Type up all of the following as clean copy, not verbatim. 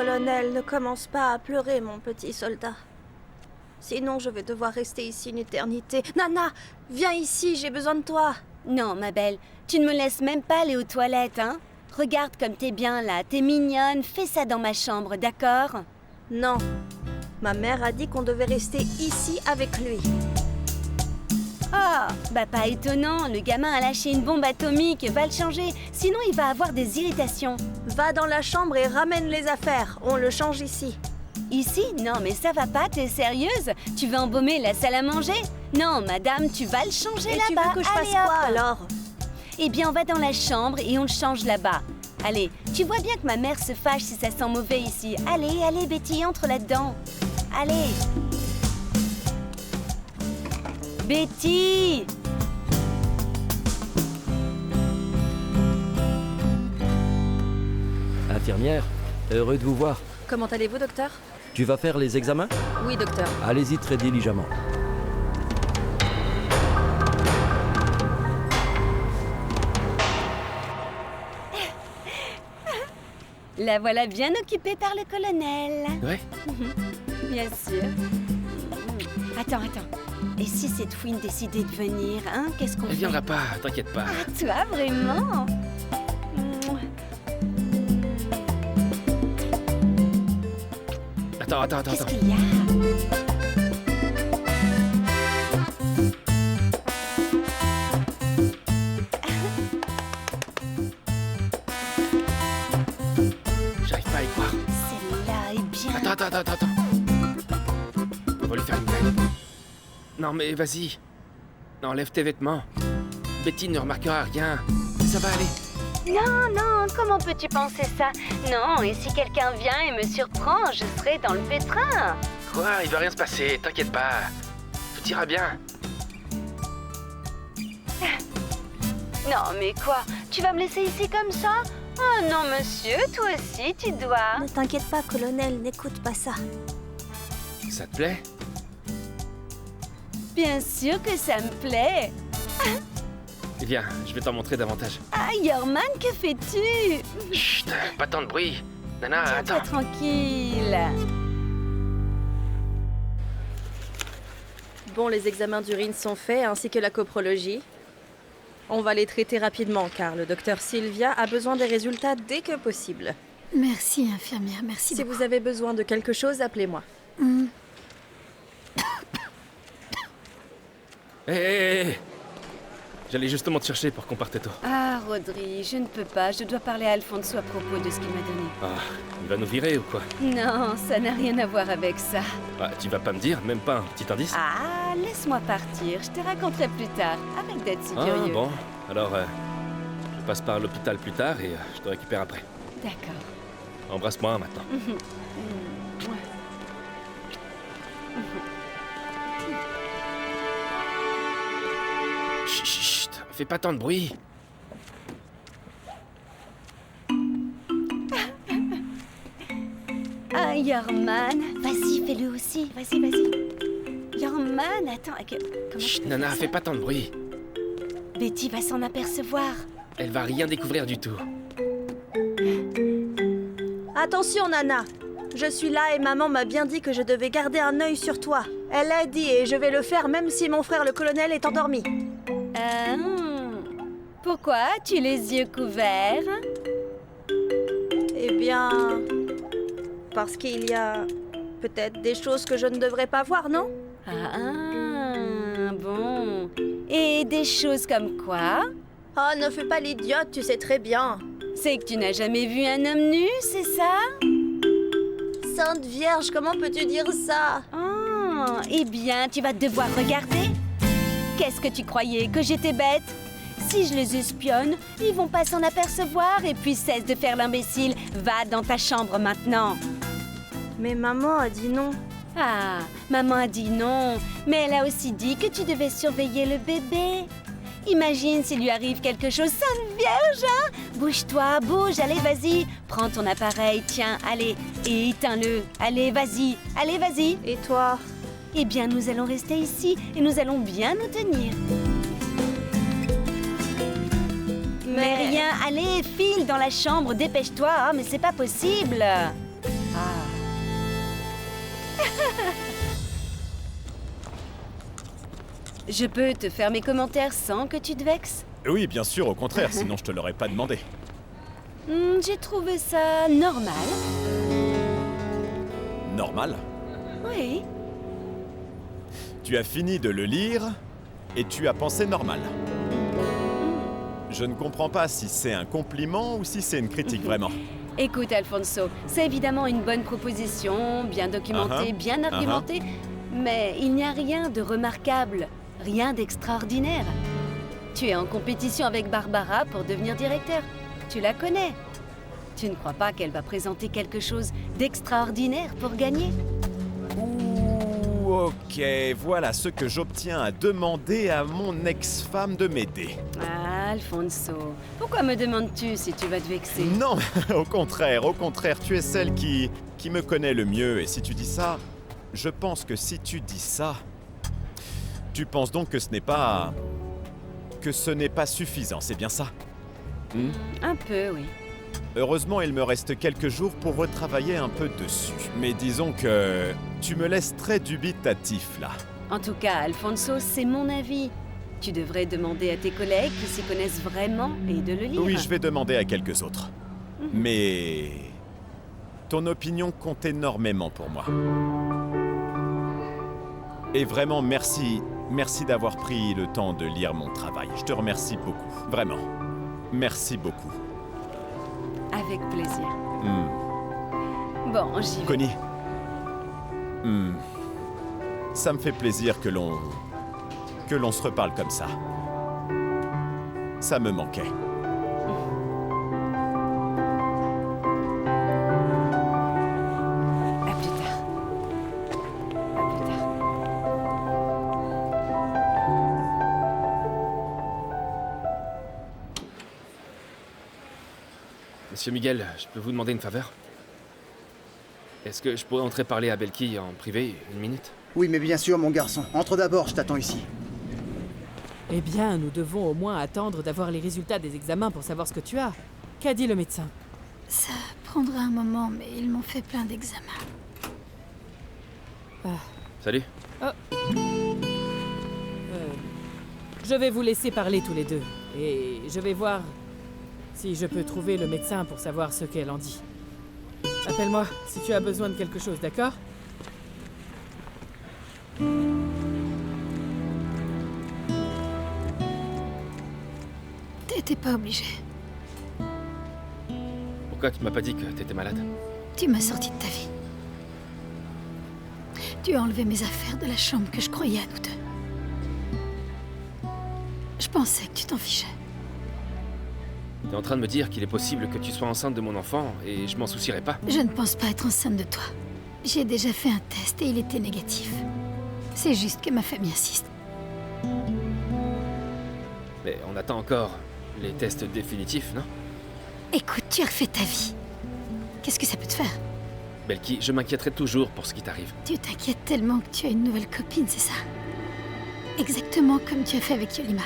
colonel, ne commence pas à pleurer, mon petit soldat. Sinon, je vais devoir rester ici une éternité. Nana, viens ici, j'ai besoin de toi. Non, ma belle, tu ne me laisses même pas aller aux toilettes, hein? Regarde comme t'es bien là, t'es mignonne, fais ça dans ma chambre, d'accord? Non, ma mère a dit qu'on devait rester ici avec lui. Oh, bah pas étonnant, le gamin a lâché une bombe atomique, va le changer, sinon il va avoir des irritations. Va dans la chambre et ramène les affaires, on le change ici. Ici? Non mais ça va pas, t'es sérieuse? Tu veux embaumer la salle à manger? Non madame, tu vas le changer là-bas. Et tu veux que je fasse quoi alors? Eh bien on va dans la chambre et on le change là-bas. Allez, tu vois bien que ma mère se fâche si ça sent mauvais ici. Allez, allez Betty, entre là-dedans. Allez. Betty! Infirmière, heureux de vous voir. Comment allez-vous, docteur? Tu vas faire les examens? Oui, docteur. Allez-y très diligemment. La voilà bien occupée par le colonel. Ouais. Bien sûr. Attends. Et si cette fouine décidait de venir, hein? Qu'est-ce qu'on fait? Elle viendra pas, t'inquiète pas. Ah, toi, vraiment? Attends. Qu'est-ce qu'il y a? J'arrive pas à y croire. Celle-là est bien. Attends. On va lui faire une blague. Non mais vas-y. Enlève tes vêtements. Betty ne remarquera rien. Ça va aller. Non, comment peux-tu penser ça? Non, et si quelqu'un vient et me surprend, je serai dans le pétrin. Quoi? Il va rien se passer, t'inquiète pas. Tout ira bien. Non, mais quoi? Tu vas me laisser ici comme ça? Oh non, monsieur, toi aussi, tu dois. Ne t'inquiète pas, colonel, n'écoute pas ça. Ça te plaît? Bien sûr que ça me plaît. Viens, je vais t'en montrer davantage. Ah, Yorman, que fais-tu? Chut, pas tant de bruit. Nana, Tiens-toi attends. tranquille. Bon, les examens d'urine sont faits, ainsi que la coprologie. On va les traiter rapidement, car le docteur Sylvia a besoin des résultats dès que possible. Merci, infirmière, merci Si beaucoup. vous avez besoin de quelque chose, appelez-moi. Hé J'allais justement te chercher pour qu'on parte tôt. Ah, Rodri, je ne peux pas. Je dois parler à Alfonso à propos de ce qu'il m'a donné. Ah, il va nous virer ou quoi? Non, ça n'a rien à voir avec ça. Ah, tu vas pas me dire, même pas un petit indice? Ah, laisse-moi partir. Je te raconterai plus tard. Arrête d'être si Ah, curieux. bon. Alors, je passe par l'hôpital plus tard et je te récupère après. D'accord. Embrasse-moi maintenant. Chut, fais pas tant de bruit. Ah, Yorman. Vas-y, fais-le aussi. Vas-y. Yorman, attends. Comment Chut, je peux Nana, faire fais ça? pas tant de bruit. Betty va s'en apercevoir. Elle va rien découvrir du tout. Attention, Nana. Je suis là et maman m'a bien dit que je devais garder un œil sur toi. Elle l'a dit et je vais le faire même si mon frère le colonel est endormi. Pourquoi as-tu les yeux couverts? Eh bien... parce qu'il y a... peut-être des choses que je ne devrais pas voir, non? Ah, bon. Et des choses comme quoi? Oh, ne fais pas l'idiote, tu sais très bien. C'est que tu n'as jamais vu un homme nu, c'est ça? Sainte Vierge, comment peux-tu dire ça? Oh, eh bien, tu vas devoir regarder. Qu'est-ce que tu croyais? Que j'étais bête? Si je les espionne, ils vont pas s'en apercevoir et puis cesse de faire l'imbécile. Va dans ta chambre maintenant. Mais maman a dit non. Ah, maman a dit non, mais elle a aussi dit que tu devais surveiller le bébé. Imagine s'il lui arrive quelque chose, Sainte Vierge, hein? Bouge-toi, bouge, allez, vas-y. Prends ton appareil, tiens, allez, et éteins-le. Allez, vas-y. Et toi? Eh bien, nous allons rester ici et nous allons bien nous tenir. Mais rien, allez, file dans la chambre, dépêche-toi, hein, mais c'est pas possible. Ah, Je peux te faire mes commentaires sans que tu te vexes? Oui, bien sûr, au contraire, sinon je te l'aurais pas demandé. J'ai trouvé ça normal. Normal. Oui. Tu as fini de le lire et tu as pensé normal. Je ne comprends pas si c'est un compliment ou si c'est une critique vraiment. Écoute, Alfonso, c'est évidemment une bonne proposition, bien documentée, bien argumentée, mais il n'y a rien de remarquable, rien d'extraordinaire. Tu es en compétition avec Barbara pour devenir directeur. Tu la connais. Tu ne crois pas qu'elle va présenter quelque chose d'extraordinaire pour gagner? Ouh, ok, voilà ce que j'obtiens à demander à mon ex-femme de m'aider. Ah, Alfonso, pourquoi me demandes-tu si tu vas te vexer? Non, au contraire, tu es celle qui me connaît le mieux et si tu dis ça, je pense que si tu dis ça, tu penses donc que ce n'est pas suffisant, c'est bien ça? Un peu, oui. Heureusement, il me reste quelques jours pour retravailler un peu dessus. Mais disons que tu me laisses très dubitatif là. En tout cas, Alfonso, c'est mon avis. Tu devrais demander à tes collègues qui s'y connaissent vraiment et de le lire. Oui, je vais demander à quelques autres. Mais ton opinion compte énormément pour moi. Et vraiment, merci d'avoir pris le temps de lire mon travail. Je te remercie beaucoup, vraiment. Merci beaucoup. Avec plaisir. Bon, j'y vais. Connie, ça me fait plaisir que l'on se reparle comme ça. Ça me manquait. À plus tard. À plus tard. Monsieur Miguel, je peux vous demander une faveur? Est-ce que je pourrais entrer parler à Belki en privé, une minute? Oui, mais bien sûr, mon garçon. Entre d'abord, je t'attends ici. Eh bien, nous devons au moins attendre d'avoir les résultats des examens pour savoir ce que tu as. Qu'a dit le médecin? Ça prendra un moment, mais ils m'ont fait plein d'examens. Salut. Je vais vous laisser parler tous les deux. Et je vais voir si je peux trouver le médecin pour savoir ce qu'elle en dit. Appelle-moi si tu as besoin de quelque chose, d'accord? T'étais pas obligé. Pourquoi tu m'as pas dit que t'étais malade? Tu m'as sorti de ta vie. Tu as enlevé mes affaires de la chambre que je croyais à nous deux. Je pensais que tu t'en fichais. T'es en train de me dire qu'il est possible que tu sois enceinte de mon enfant et je m'en soucierai pas? Je ne pense pas être enceinte de toi. J'ai déjà fait un test et il était négatif. C'est juste que ma famille insiste. Mais on attend encore les tests définitifs, non? Écoute, tu as refait ta vie. Qu'est-ce que ça peut te faire? Belki, je m'inquiéterai toujours pour ce qui t'arrive. Tu t'inquiètes tellement que tu as une nouvelle copine, c'est ça? Exactement comme tu as fait avec Yolima.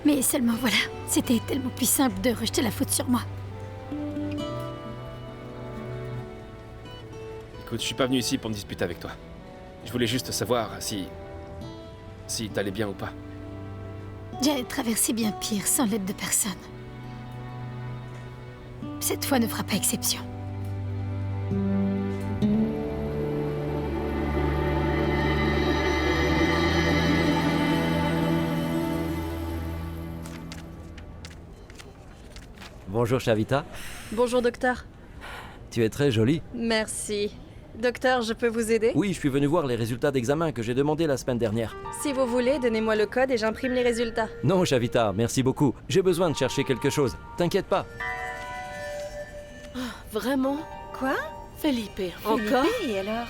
Mais seulement voilà, c'était tellement plus simple de rejeter la faute sur moi. Écoute, je suis pas venu ici pour me disputer avec toi. Je voulais juste savoir si t'allais bien ou pas. J'ai traversé bien pire sans l'aide de personne. Cette fois ne fera pas exception. Bonjour Chavita. Bonjour docteur. Tu es très jolie. Merci. Docteur, je peux vous aider? Oui, je suis venu voir les résultats d'examen que j'ai demandé la semaine dernière. Si vous voulez, donnez-moi le code et j'imprime les résultats. Non, Chavita, merci beaucoup. J'ai besoin de chercher quelque chose. T'inquiète pas. Vraiment? Quoi? Felipe, encore? Felipe, et alors?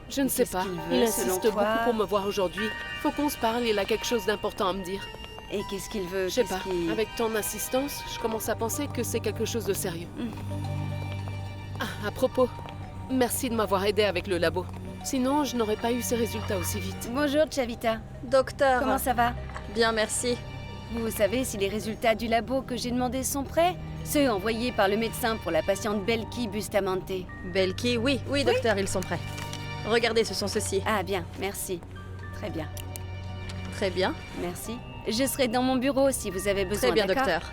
Je ne sais Qu'est-ce pas. qu'il veut, Il selon insiste toi? beaucoup pour me voir aujourd'hui. Faut qu'on se parle, il a quelque chose d'important à me dire. Et qu'est-ce qu'il veut? Je sais Qu'est-ce pas. qu'il- Avec ton insistance, je commence à penser que c'est quelque chose de sérieux. Ah, à propos, merci de m'avoir aidé avec le labo. Sinon, je n'aurais pas eu ces résultats aussi vite. Bonjour, Chavita. Docteur. Comment ça va? Bien, merci. Vous savez si les résultats du labo que j'ai demandé sont prêts? Ceux envoyés par le médecin pour la patiente Belki Bustamante. Belki, oui, docteur, ils sont prêts. Regardez, ce sont ceux-ci. Ah bien, merci. Très bien, Très bien. merci. Je serai dans mon bureau si vous avez besoin, Très bien, d'accord? docteur.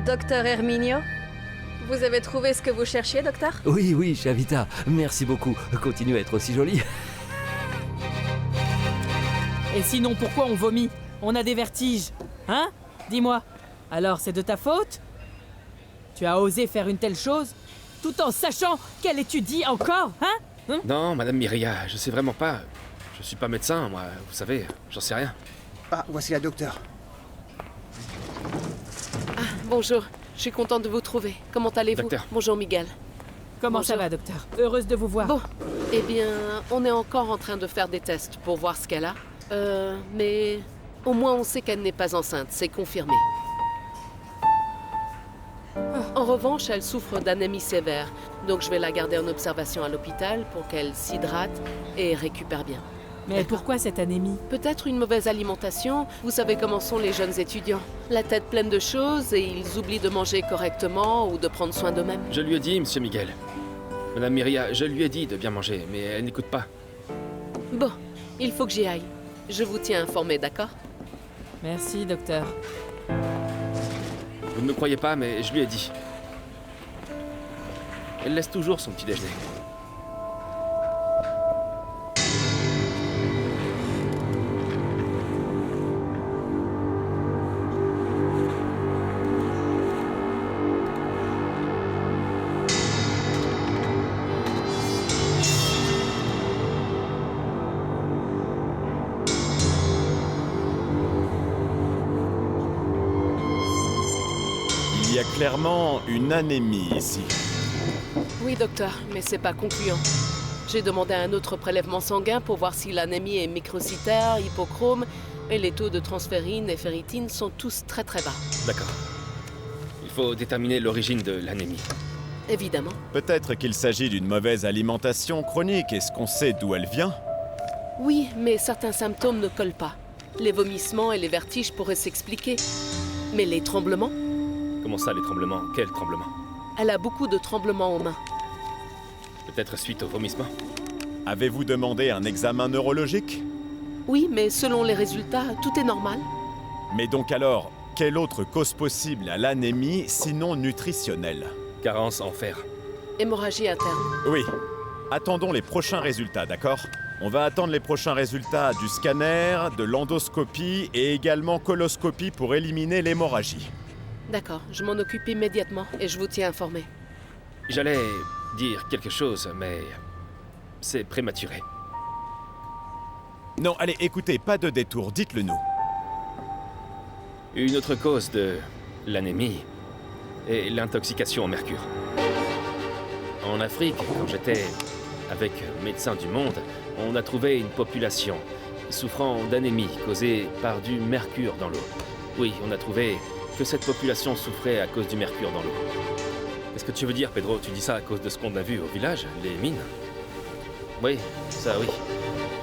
Docteur Herminio, vous avez trouvé ce que vous cherchiez, docteur? Oui, oui, Chavita, merci beaucoup. Continue à être aussi jolie. Et sinon, pourquoi on vomit? On a des vertiges. Hein? Dis-moi. Alors, c'est de ta faute? Tu as osé faire une telle chose, tout en sachant qu'elle étudie encore, hein? Non, Madame Myria, je sais vraiment pas. Je suis pas médecin, moi, vous savez, j'en sais rien. Ah, voici la docteure. Bonjour, je suis contente de vous trouver. Comment allez-vous? Docteur. Bonjour Miguel. Comment ça Bonjour. va, docteur? Heureuse de vous voir. Bon, eh bien, on est encore en train de faire des tests pour voir ce qu'elle a. Mais au moins on sait qu'elle n'est pas enceinte, c'est confirmé. En revanche, elle souffre d'anémie sévère, donc je vais la garder en observation à l'hôpital pour qu'elle s'hydrate et récupère bien. Mais pourquoi cette anémie? Peut-être une mauvaise alimentation, vous savez comment sont les jeunes étudiants. La tête pleine de choses et ils oublient de manger correctement ou de prendre soin d'eux-mêmes. Je lui ai dit, Monsieur Miguel. Madame Myria, je lui ai dit de bien manger, mais elle n'écoute pas. Bon, il faut que j'y aille. Je vous tiens informé, d'accord? Merci, docteur. Vous ne me croyez pas, mais je lui ai dit. Elle laisse toujours son petit déjeuner. Il y a clairement une anémie ici. Oui, docteur, mais c'est pas concluant. J'ai demandé un autre prélèvement sanguin pour voir si l'anémie est microcytaire, hypochrome, et les taux de transférine et ferritine sont tous très très bas. D'accord. Il faut déterminer l'origine de l'anémie. Évidemment. Peut-être qu'il s'agit d'une mauvaise alimentation chronique. Est-ce qu'on sait d'où elle vient? Oui, mais certains symptômes ne collent pas. Les vomissements et les vertiges pourraient s'expliquer. Mais les tremblements? Comment ça, les tremblements? Quels tremblements? Elle a beaucoup de tremblements aux mains. Peut-être suite au vomissement? Avez-vous demandé un examen neurologique? Oui, mais selon les résultats, tout est normal. Mais donc alors, quelle autre cause possible à l'anémie sinon nutritionnelle? Carence en fer. Hémorragie interne. Oui. Attendons les prochains résultats, d'accord? On va attendre les prochains résultats du scanner, de l'endoscopie et également coloscopie pour éliminer l'hémorragie. D'accord, je m'en occupe immédiatement et je vous tiens informé. J'allais dire quelque chose, mais c'est prématuré. Non, allez, écoutez, pas de détour, dites-le nous. Une autre cause de l'anémie est l'intoxication au mercure. En Afrique, quand j'étais avec Médecins du Monde, on a trouvé une population souffrant d'anémie causée par du mercure dans l'eau. Oui, on a trouvé que cette population souffrait à cause du mercure dans l'eau. Qu'est-ce que tu veux dire, Pedro? Tu dis ça à cause de ce qu'on a vu au village, les mines? Oui, ça oui.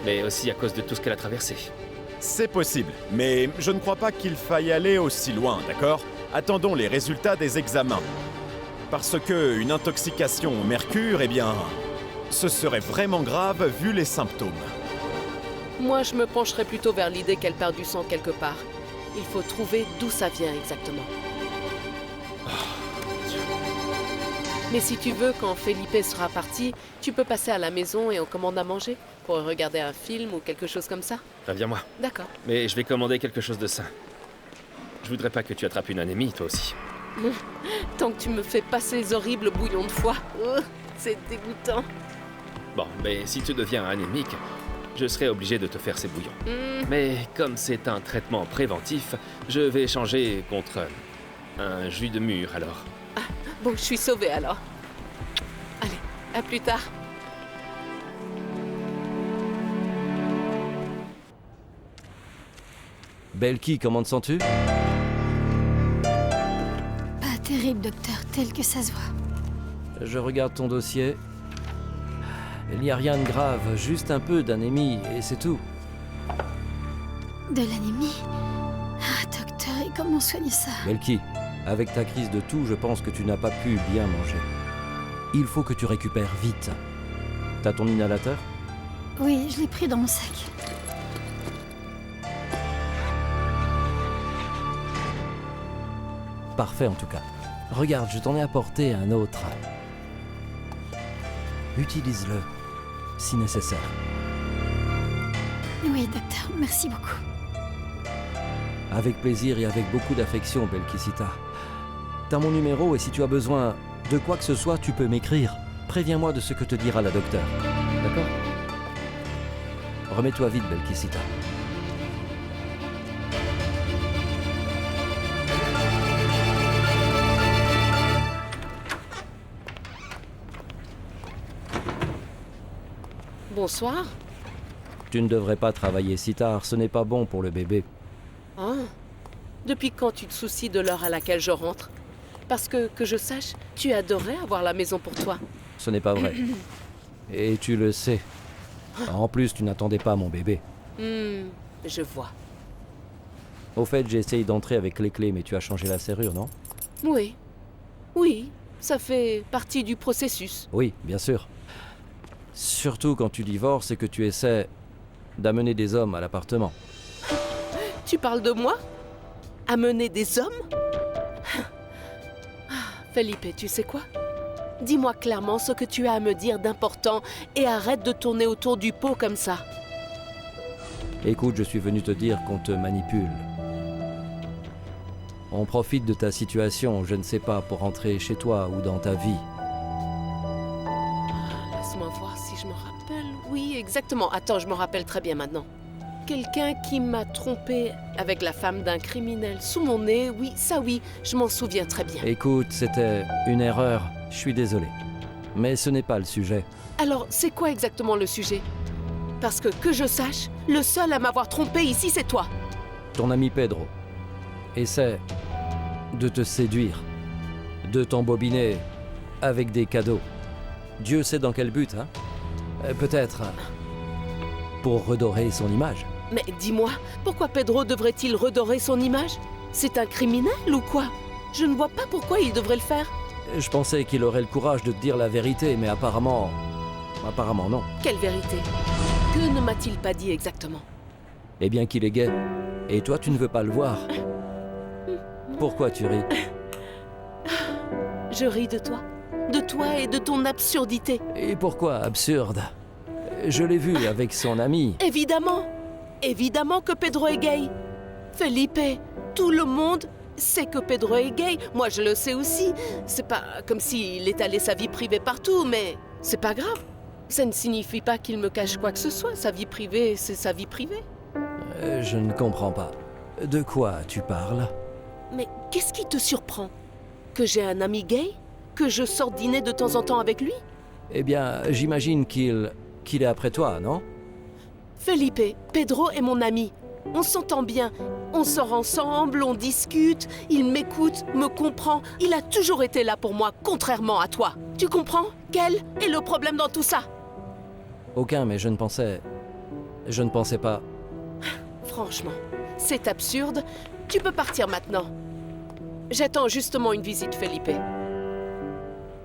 Mais aussi à cause de tout ce qu'elle a traversé. C'est possible, mais je ne crois pas qu'il faille aller aussi loin, d'accord? Attendons les résultats des examens. Parce que une intoxication au mercure, eh bien, ce serait vraiment grave vu les symptômes. Moi, je me pencherais plutôt vers l'idée qu'elle perd du sang quelque part. Il faut trouver d'où ça vient exactement. Mais si tu veux, quand Felipe sera parti, tu peux passer à la maison et on commande à manger pour regarder un film ou quelque chose comme ça. Préviens-moi. D'accord. Mais je vais commander quelque chose de sain. Je voudrais pas que tu attrapes une anémie, toi aussi. Tant que tu me fais pas ces horribles bouillons de foie. Oh, c'est dégoûtant. Bon, mais si tu deviens anémique, je serai obligé de te faire ces bouillons. Mais comme c'est un traitement préventif, je vais échanger contre un jus de mûre alors. Bon, je suis sauvée alors. Allez, à plus tard. Belki, comment te sens-tu? Pas terrible, docteur, tel que ça se voit. Je regarde ton dossier. Il n'y a rien de grave, juste un peu d'anémie et c'est tout. De l'anémie? Ah, docteur, et comment soigner ça? Belki, avec ta crise de toux, je pense que tu n'as pas pu bien manger. Il faut que tu récupères vite. T'as ton inhalateur? Oui, je l'ai pris dans mon sac. Parfait en tout cas. Regarde, je t'en ai apporté un autre. Utilise-le, si nécessaire. Oui, docteur, merci beaucoup. Avec plaisir et avec beaucoup d'affection, Belkicita. T'as mon numéro et si tu as besoin de quoi que ce soit, tu peux m'écrire. Préviens-moi de ce que te dira la docteure. D'accord? Remets-toi vite, Belkicita. Bonsoir. Tu ne devrais pas travailler si tard, ce n'est pas bon pour le bébé. Ah. Depuis quand tu te soucies de l'heure à laquelle je rentre? Parce que je sache, tu adorais avoir la maison pour toi. Ce n'est pas vrai. Et tu le sais. En plus, tu n'attendais pas mon bébé. Je vois. Au fait, j'ai essayé d'entrer avec les clés, mais tu as changé la serrure, non? Oui. Oui, ça fait partie du processus. Oui, bien sûr. Surtout quand tu divorces et que tu essaies d'amener des hommes à l'appartement. Tu parles de moi? Amener des hommes? Felipe, tu sais quoi? Dis-moi clairement ce que tu as à me dire d'important et arrête de tourner autour du pot comme ça. Écoute, je suis venu te dire qu'on te manipule. On profite de ta situation, je ne sais pas, pour rentrer chez toi ou dans ta vie. Laisse-moi voir si je me rappelle. Oui, exactement. Attends, je me rappelle très bien maintenant. Quelqu'un qui m'a trompé avec la femme d'un criminel sous mon nez, oui, ça oui, je m'en souviens très bien. Écoute, c'était une erreur, je suis désolé. Mais ce n'est pas le sujet. Alors, c'est quoi exactement le sujet? Parce que je sache, le seul à m'avoir trompé ici, c'est toi. Ton ami Pedro essaie de te séduire, de t'embobiner avec des cadeaux. Dieu sait dans quel but, hein? Peut-être pour redorer son image. Mais dis-moi, pourquoi Pedro devrait-il redorer son image? C'est un criminel ou quoi? Je ne vois pas pourquoi il devrait le faire. Je pensais qu'il aurait le courage de te dire la vérité, mais apparemment non. Quelle vérité? Que ne m'a-t-il pas dit exactement? Eh bien qu'il est gay. Et toi, tu ne veux pas le voir. Pourquoi tu ris? Je ris de toi. De toi et de ton absurdité. Et pourquoi absurde? Je l'ai vu avec son ami. Évidemment. Évidemment que Pedro est gay. Felipe, tout le monde sait que Pedro est gay. Moi, je le sais aussi. C'est pas comme s'il étalait sa vie privée partout, mais c'est pas grave. Ça ne signifie pas qu'il me cache quoi que ce soit. Sa vie privée, c'est sa vie privée. Je ne comprends pas. De quoi tu parles? Mais qu'est-ce qui te surprend? Que j'ai un ami gay? Que je sorte dîner de temps en temps avec lui? Eh bien, j'imagine qu'il est après toi, non? Felipe, Pedro est mon ami. On s'entend bien. On sort ensemble, on discute, il m'écoute, me comprend. Il a toujours été là pour moi, contrairement à toi. Tu comprends? Quel est le problème dans tout ça? Aucun, mais je ne pensais pas. Franchement, c'est absurde. Tu peux partir maintenant. J'attends justement une visite, Felipe.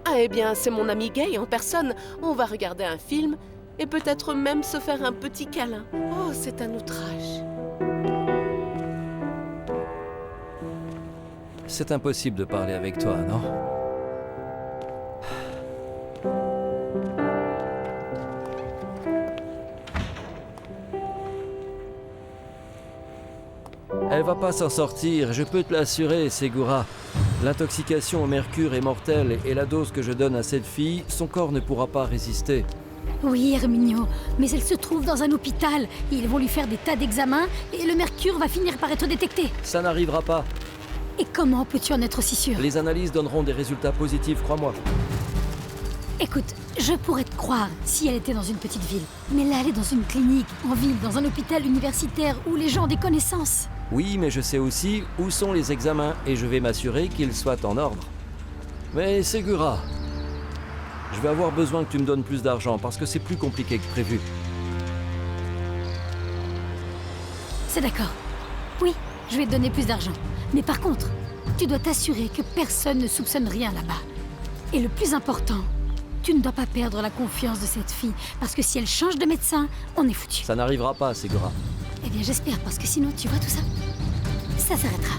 Ah, eh bien, c'est mon ami gay en personne. On va regarder un film et peut-être même se faire un petit câlin. Oh, c'est un outrage. C'est impossible de parler avec toi, non? Elle va pas s'en sortir, je peux te l'assurer, Segura. L'intoxication au mercure est mortelle et la dose que je donne à cette fille, son corps ne pourra pas résister. Oui, Herminio, mais elle se trouve dans un hôpital. Ils vont lui faire des tas d'examens et le mercure va finir par être détecté. Ça n'arrivera pas. Et comment peux-tu en être aussi sûr? Les analyses donneront des résultats positifs, crois-moi. Écoute, je pourrais te croire si elle était dans une petite ville. Mais là, elle est dans une clinique, en ville, dans un hôpital universitaire où les gens ont des connaissances. Oui, mais je sais aussi où sont les examens et je vais m'assurer qu'ils soient en ordre. Mais Segura, je vais avoir besoin que tu me donnes plus d'argent parce que c'est plus compliqué que prévu. C'est d'accord. Oui, je vais te donner plus d'argent. Mais par contre, tu dois t'assurer que personne ne soupçonne rien là-bas. Et le plus important, Tu ne dois pas perdre la confiance de cette fille, parce que si elle change de médecin, on est foutu. Ça n'arrivera pas, Segura. Eh bien, j'espère, parce que sinon, tu vois tout ça, ça s'arrêtera.